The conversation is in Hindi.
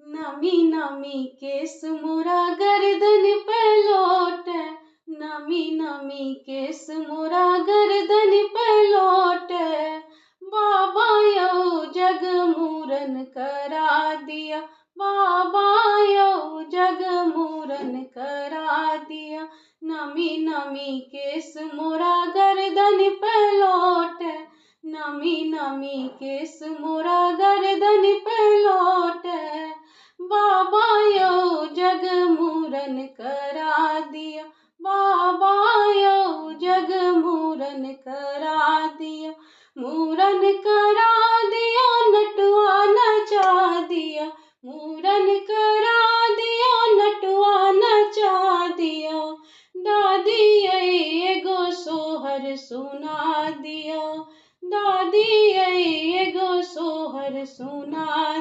नमी नमी केस मोरा गर्दन पे लौटे, नमी नमी केस मोरा गर्दन पे लौटे। बाबा यो जग मूरन करा दिया, बाबा यो जग मूरन करा दिया। नमी नमी केस मोरा गर्दन पे लौटे, नमी नमी केस मोरा गर्दन पे लौटे। बाबा यो जग मूरन करा दिया, बाबा यो जग मूरन करा दिया। मूरन करा दिया नटुआ नचा दिया, मूरन करा दिया नटुआ नचा दिया। दादी एगो सोहर सुना दिया, दादी एगो सोहर सुना